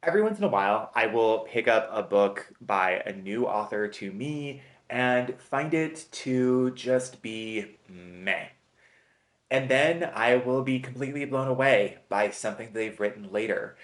Every once in a while, I will pick up a book by a new author to me and find it to just be meh. And then I will be completely blown away by something they've written later.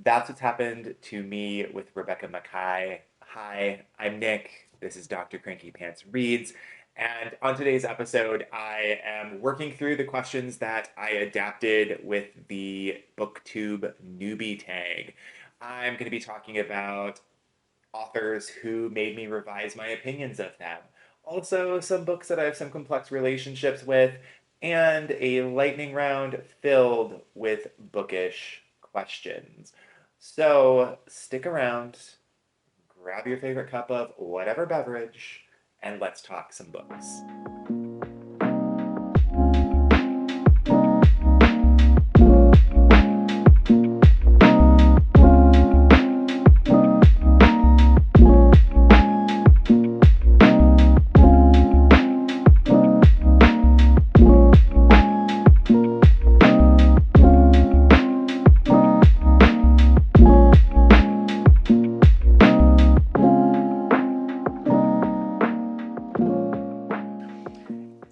That's what's happened to me with Rebecca Makkai. Hi, I'm Nick. This is Dr. CrankyPants Reads. And on today's episode, I am working through the questions that I adapted with the BookTubeNewbie tag. I'm going to be talking about authors who made me revise my opinions of them. Also, some books that I have some complex relationships with, and a lightning round filled with bookish questions. So, stick around, grab your favorite cup of whatever beverage, and let's talk some books.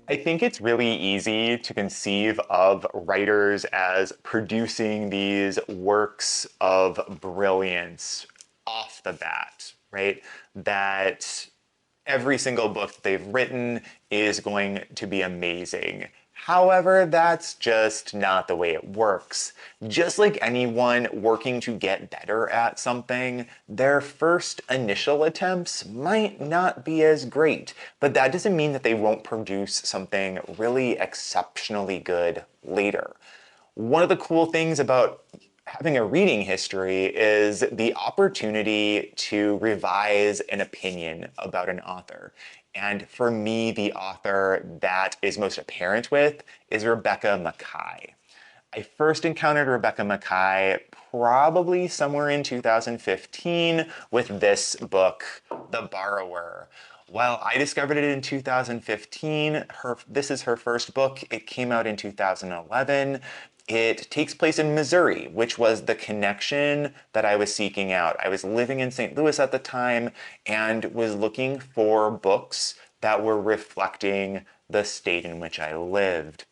I think it's really easy to conceive of writers as producing these works of brilliance off the bat, right? That every single book that they've written is going to be amazing. However, that's just not the way it works. Just like anyone working to get better at something, their first initial attempts might not be as great, but that doesn't mean that they won't produce something really exceptionally good later. One of the cool things about having a reading history is the opportunity to revise an opinion about an author. And for me, the author that is most apparent with is Rebecca Makkai. I first encountered Rebecca Makkai probably somewhere in 2015 with this book, The Borrower. Well, I discovered it in 2015. This is her first book. It came out in 2011. It takes place in Missouri, which was the connection that I was seeking out. I was living in St. Louis at the time and was looking for books that were reflecting the state in which I lived.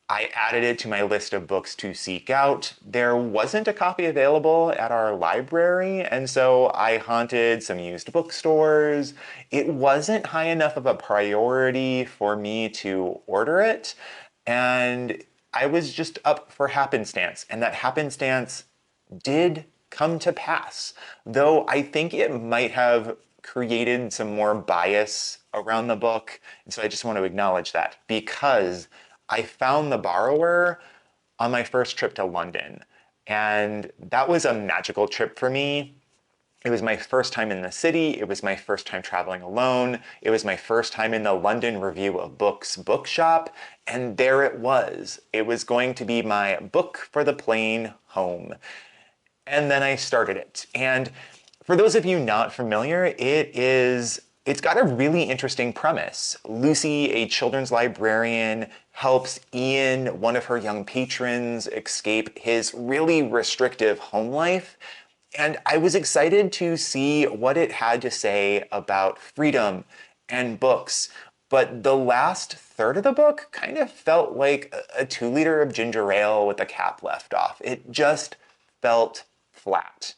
I added it to my list of books to seek out. There wasn't a copy available at our library, and so I haunted some used bookstores. It wasn't high enough of a priority for me to order it, and I was just up for happenstance, and that happenstance did come to pass, though I think it might have created some more bias around the book, and so I just want to acknowledge that because I found The Borrower on my first trip to London, and that was a magical trip for me. It was my first time in the city. It was my first time traveling alone. It was my first time in the London Review of Books bookshop. And there it was. It was going to be my book for the plane home. And then I started it. And for those of you not familiar, it's got a really interesting premise. Lucy, a children's librarian, helps Ian, one of her young patrons, escape his really restrictive home life. And I was excited to see what it had to say about freedom and books. But the last third of the book kind of felt like a 2 liter of ginger ale with the cap left off. It just felt flat.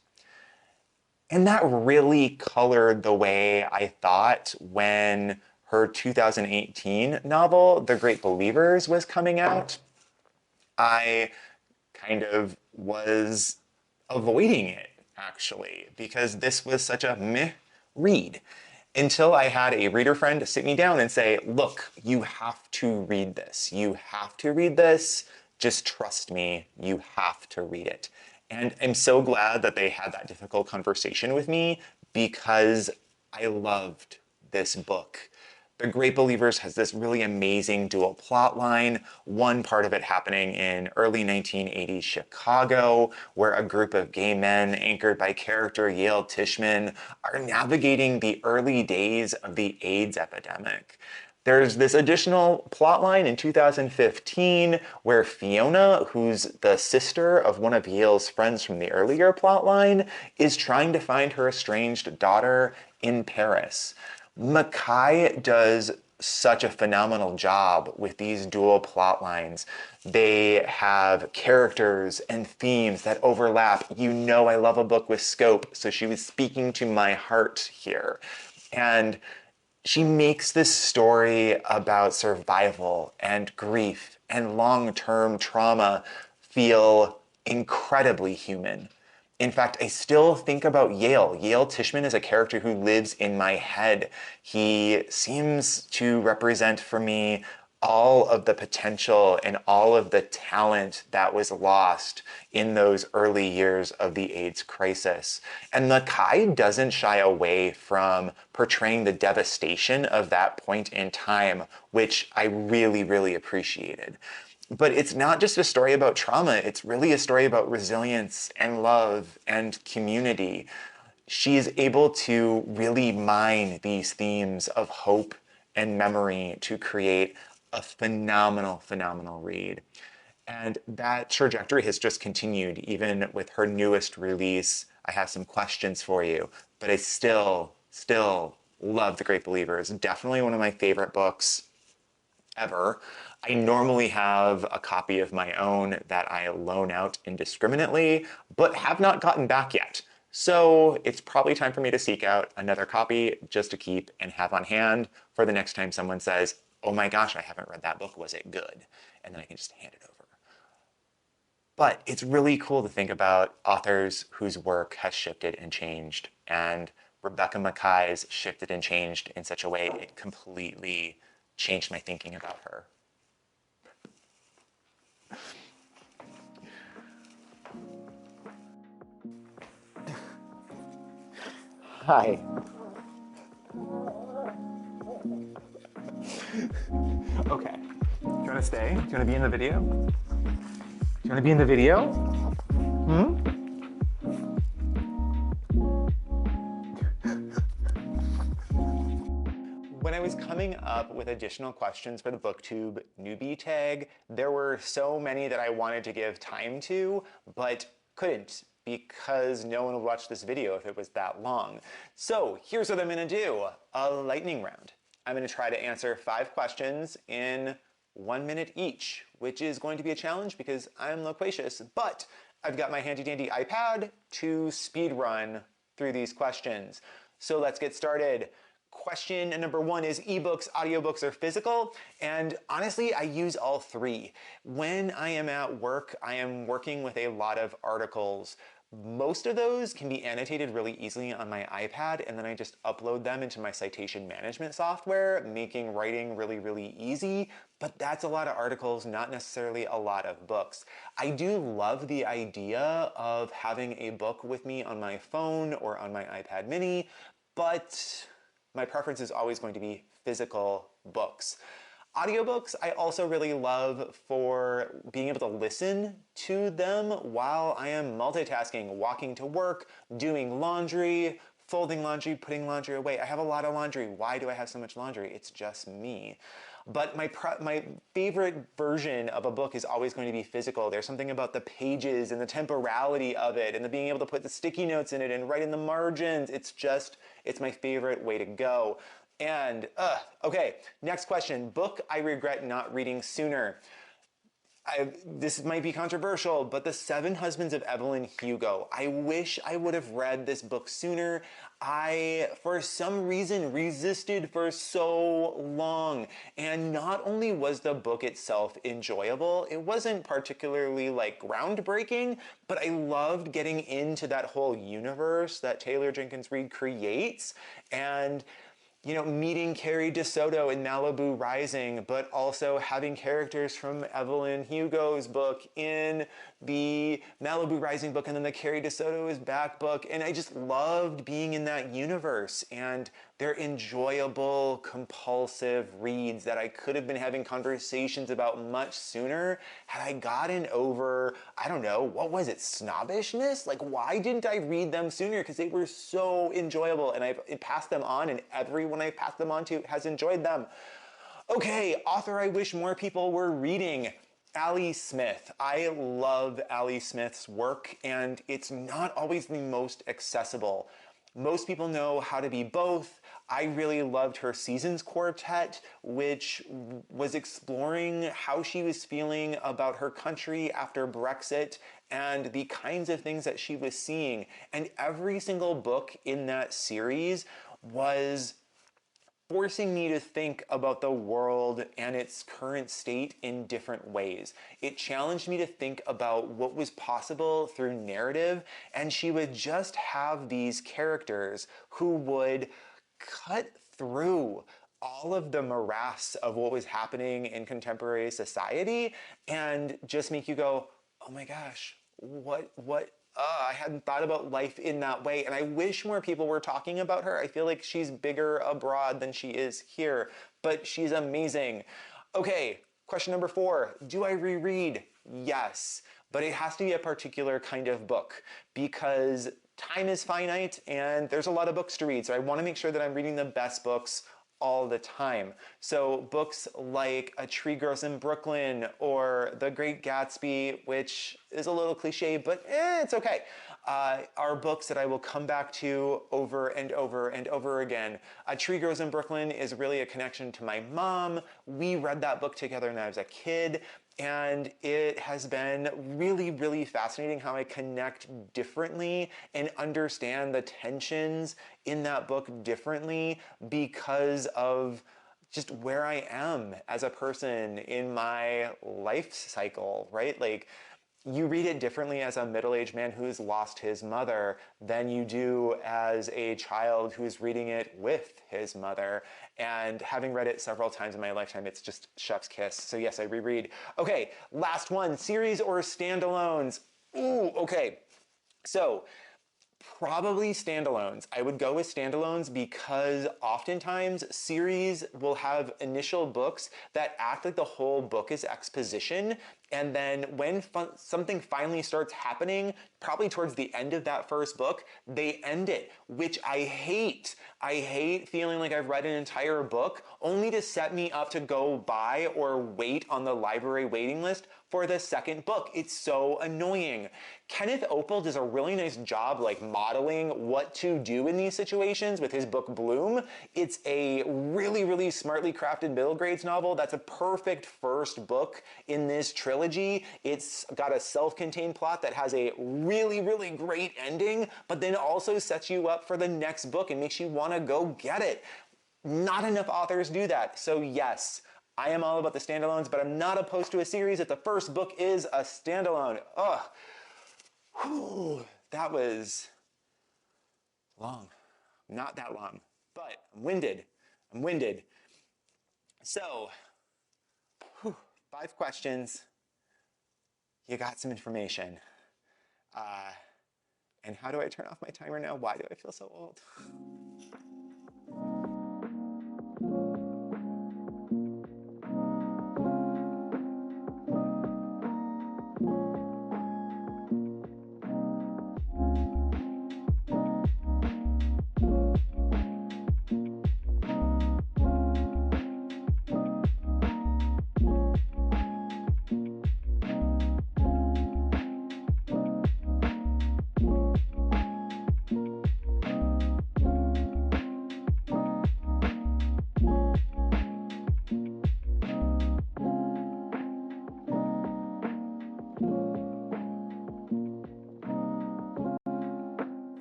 And that really colored the way I thought when her 2018 novel, The Great Believers, was coming out. I kind of was avoiding it, actually, because this was such a meh read. Until I had a reader friend sit me down and say, look, you have to read this. You have to read this. Just trust me, you have to read it. And I'm so glad that they had that difficult conversation with me because I loved this book. The Great Believers has this really amazing dual plot line, one part of it happening in early 1980s Chicago, where a group of gay men anchored by character Yale Tishman are navigating the early days of the AIDS epidemic. There's this additional plot line in 2015 where Fiona, who's the sister of one of Yale's friends from the earlier plot line, is trying to find her estranged daughter in Paris. Makkai does such a phenomenal job with these dual plot lines. They have characters and themes that overlap. You know I love a book with scope, so she was speaking to my heart here. And she makes this story about survival and grief and long-term trauma feel incredibly human. In fact, I still think about Yale. Yale Tishman is a character who lives in my head. He seems to represent for me all of the potential and all of the talent that was lost in those early years of the AIDS crisis. And Makkai doesn't shy away from portraying the devastation of that point in time, which I really, really appreciated. But it's not just a story about trauma, it's really a story about resilience and love and community. She's able to really mine these themes of hope and memory to create a phenomenal, phenomenal read. And that trajectory has just continued even with her newest release. I have some questions for you, but I still love The Great Believers. Definitely one of my favorite books ever. I normally have a copy of my own that I loan out indiscriminately, but have not gotten back yet. So it's probably time for me to seek out another copy just to keep and have on hand for the next time someone says, oh my gosh, I haven't read that book, was it good? And then I can just hand it over. But it's really cool to think about authors whose work has shifted and changed. And Rebecca Makkai's shifted and changed in such a way it completely changed my thinking about her. Hi. Okay. Do you want to stay? Do you want to be in the video? Do you want to be in the video? When I was coming up with additional questions for the BookTube newbie tag, there were so many that I wanted to give time to, but couldn't because no one would watch this video if it was that long. So here's what I'm gonna do, a lightning round. I'm gonna try to answer 5 questions in 1 minute each, which is going to be a challenge because I'm loquacious, but I've got my handy dandy iPad to speed run through these questions. So let's get started. Question number 1 is ebooks, audiobooks, or physical? And honestly, I use all 3. When I am at work, I am working with a lot of articles. Most of those can be annotated really easily on my iPad, and then I just upload them into my citation management software, making writing really, really easy. But that's a lot of articles, not necessarily a lot of books. I do love the idea of having a book with me on my phone or on my iPad mini, but my preference is always going to be physical books. Audiobooks I also really love for being able to listen to them while I am multitasking, walking to work, doing laundry, folding laundry, putting laundry away. I have a lot of laundry. Why do I have so much laundry? It's just me. But my favorite version of a book is always going to be physical. There's something about the pages and the temporality of it and the being able to put the sticky notes in it and write in the margins. It's my favorite way to go. And, okay, next question. Book I regret not reading sooner. This might be controversial, but The Seven Husbands of Evelyn Hugo. I wish I would have read this book sooner. I, for some reason, resisted for so long. And not only was the book itself enjoyable, it wasn't particularly like groundbreaking, but I loved getting into that whole universe that Taylor Jenkins Reid creates. And you know, meeting Carrie DeSoto in Malibu Rising, but also having characters from Evelyn Hugo's book in the Malibu Rising book and then the Carrie DeSoto is Back book. And I just loved being in that universe. And they're enjoyable, compulsive reads that I could have been having conversations about much sooner had I gotten over, I don't know, what was it, snobbishness? Like, why didn't I read them sooner? Because they were so enjoyable and I've passed them on and everyone I've passed them on to has enjoyed them. Okay, author I wish more people were reading. Ali Smith. I love Ali Smith's work, and it's not always the most accessible. Most people know How to Be Both. I really loved her Seasons Quartet, which was exploring how she was feeling about her country after Brexit and the kinds of things that she was seeing. And every single book in that series was forcing me to think about the world and its current state in different ways. It challenged me to think about what was possible through narrative, and she would just have these characters who would cut through all of the morass of what was happening in contemporary society and just make you go, oh my gosh, I hadn't thought about life in that way, and I wish more people were talking about her. I feel like she's bigger abroad than she is here, but she's amazing. Okay, question number 4. Do I reread? Yes, but it has to be a particular kind of book because time is finite and there's a lot of books to read, so I want to make sure that I'm reading the best books all the time. So books like A Tree Grows in Brooklyn or The Great Gatsby, which is a little cliche, but it's okay, are books that I will come back to over and over and over again. A Tree Grows in Brooklyn is really a connection to my mom. We read that book together when I was a kid, and it has been really, really fascinating how I connect differently and understand the tensions in that book differently because of just where I am as a person in my life cycle, right? Like, you read it differently as a middle-aged man who's lost his mother than you do as a child who's reading it with his mother. And having read it several times in my lifetime, it's just chef's kiss. So yes, I reread. Okay, last one, series or standalones? Ooh, okay. So probably standalones. I would go with standalones because oftentimes series will have initial books that act like the whole book is exposition, and then when something finally starts happening, probably towards the end of that first book, they end it, which I hate. I hate feeling like I've read an entire book only to set me up to go buy or wait on the library waiting list for the second book. It's so annoying. Kenneth Opel does a really nice job like modeling what to do in these situations with his book Bloom. It's a really, really smartly crafted middle grades novel that's a perfect first book in this trilogy. It's got a self-contained plot that has a really, really great ending, but then also sets you up for the next book and makes you want to go get it. Not enough authors do that. So yes, I am all about the standalones, but I'm not opposed to a series if the first book is a standalone. Ugh. Whew, that was long. Not that long, but I'm winded. I'm winded. So, 5 questions. You got some information. Uh, and how do I turn off my timer now? Why do I feel so old?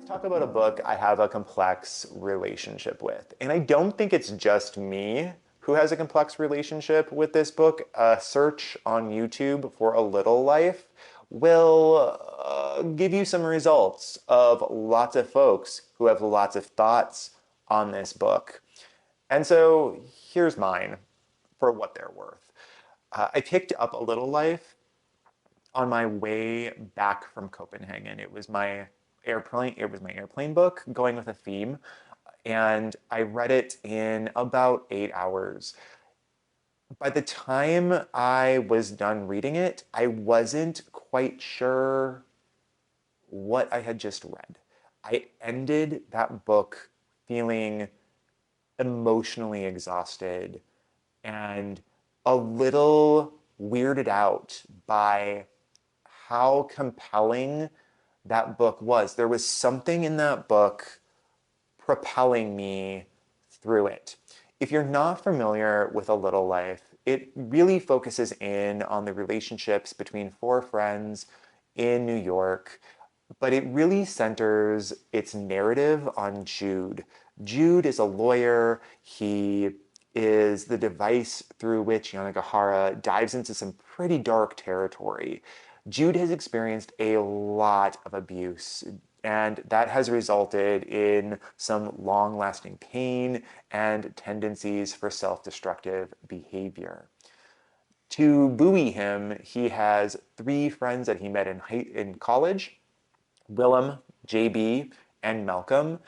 Talk about a book I have a complex relationship with. And I don't think it's just me who has a complex relationship with this book. A search on YouTube for A Little Life will give you some results of lots of folks who have lots of thoughts on this book. And so here's mine for what they're worth. I picked up A Little Life on my way back from Copenhagen. It was my airplane book going with a theme, and I read it in about 8 hours. By the time I was done reading it, I wasn't quite sure what I had just read. I ended that book feeling emotionally exhausted and a little weirded out by how compelling that book was. There was something in that book propelling me through it. If you're not familiar with A Little Life, it really focuses in on the relationships between four friends in New York, but it really centers its narrative on Jude. Jude is a lawyer. He is the device through which Yanagihara dives into some pretty dark territory. Jude has experienced a lot of abuse, and that has resulted in some long lasting pain and tendencies for self destructive behavior. To buoy him, he has three friends that he met in college: Willem, JB, and Malcolm.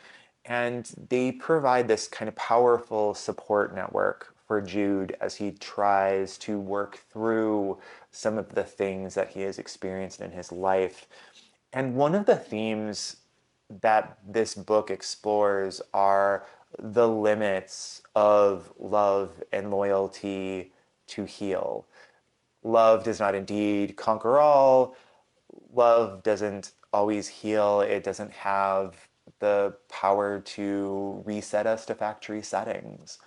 And they provide this kind of powerful support network for Jude as he tries to work through some of the things that he has experienced in his life. And one of the themes that this book explores are the limits of love and loyalty to heal. Love does not indeed conquer all. Love doesn't always heal. It doesn't have the power to reset us to factory settings.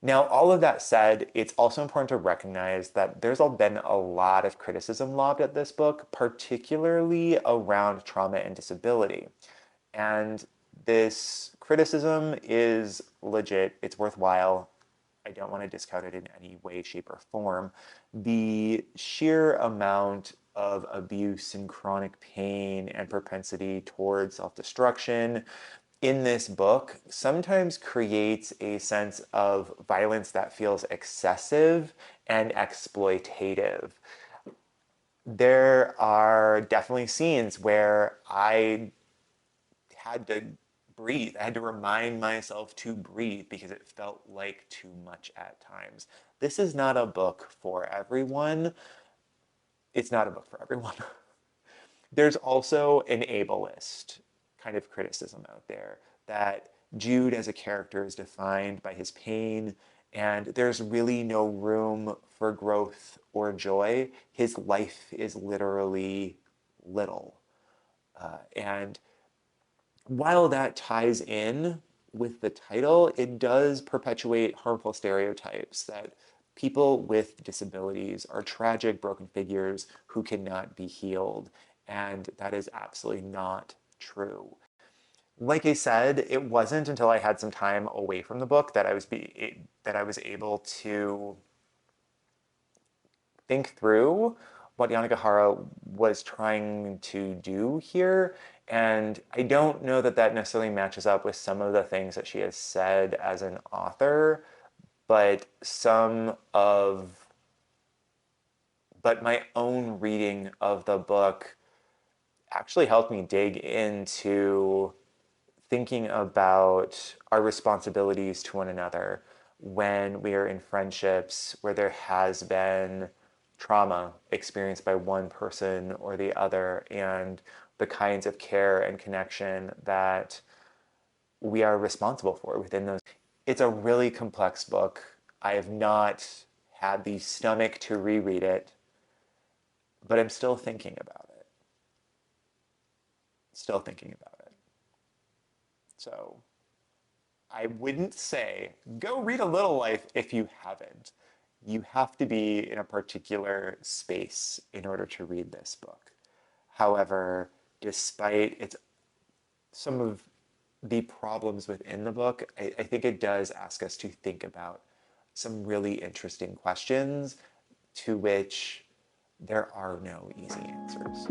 Now, all of that said, it's also important to recognize that there's been a lot of criticism lobbed at this book, particularly around trauma and disability. And this criticism is legit, it's worthwhile. I don't want to discount it in any way, shape, or form. The sheer amount of abuse and chronic pain and propensity towards self destruction in this book sometimes creates a sense of violence that feels excessive and exploitative. There are definitely scenes where I had to breathe. I had to remind myself to breathe because it felt like too much at times. This is not a book for everyone. It's not a book for everyone. There's also an ableist kind of criticism out there that Jude as a character is defined by his pain, and there's really no room for growth or joy. His life is literally little. And while that ties in with the title, it does perpetuate harmful stereotypes that people with disabilities are tragic, broken figures who cannot be healed. And that is absolutely not true. Like I said, it wasn't until I had some time away from the book that I was able to think through what Yanagihara was trying to do here. And I don't know that that necessarily matches up with some of the things that she has said as an author, but my own reading of the book actually helped me dig into thinking about our responsibilities to one another when we are in friendships where there has been trauma experienced by one person or the other, and the kinds of care and connection that we are responsible for within those. It's a really complex book. I have not had the stomach to reread it, but I'm still thinking about it. Still thinking about it. So I wouldn't say go read A Little Life if you haven't. You have to be in a particular space in order to read this book. However, despite some of the problems within the book, I think it does ask us to think about some really interesting questions to which there are no easy answers.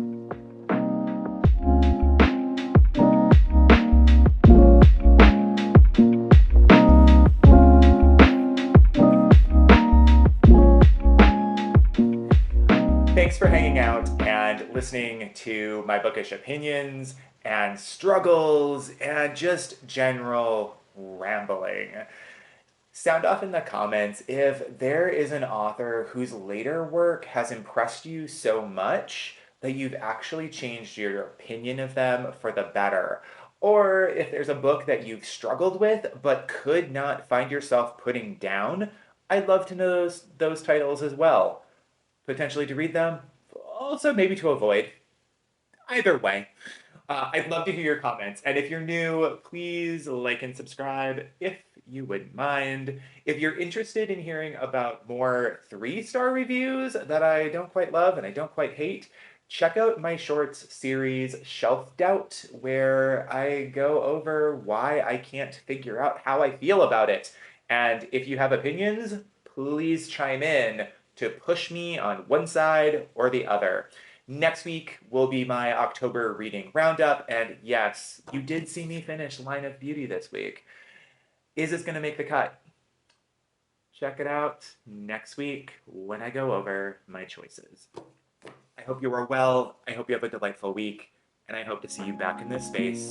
Thanks for hanging out and listening to my bookish opinions and struggles and just general rambling. Sound off in the comments if there is an author whose later work has impressed you so much that you've actually changed your opinion of them for the better. Or if there's a book that you've struggled with but could not find yourself putting down, I'd love to know those titles as well. Potentially to read them, also maybe to avoid. Either way, I'd love to hear your comments. And if you're new, please like and subscribe if you wouldn't mind. If you're interested in hearing about more 3-star reviews that I don't quite love and I don't quite hate, check out my shorts series Shelf Doubt, where I go over why I can't figure out how I feel about it. And if you have opinions, please chime in to push me on one side or the other. Next week will be my October reading roundup, and yes, you did see me finish Line of Beauty this week. Is this going to make the cut? Check it out next week when I go over my choices. I hope you are well, I hope you have a delightful week, and I hope to see you back in this space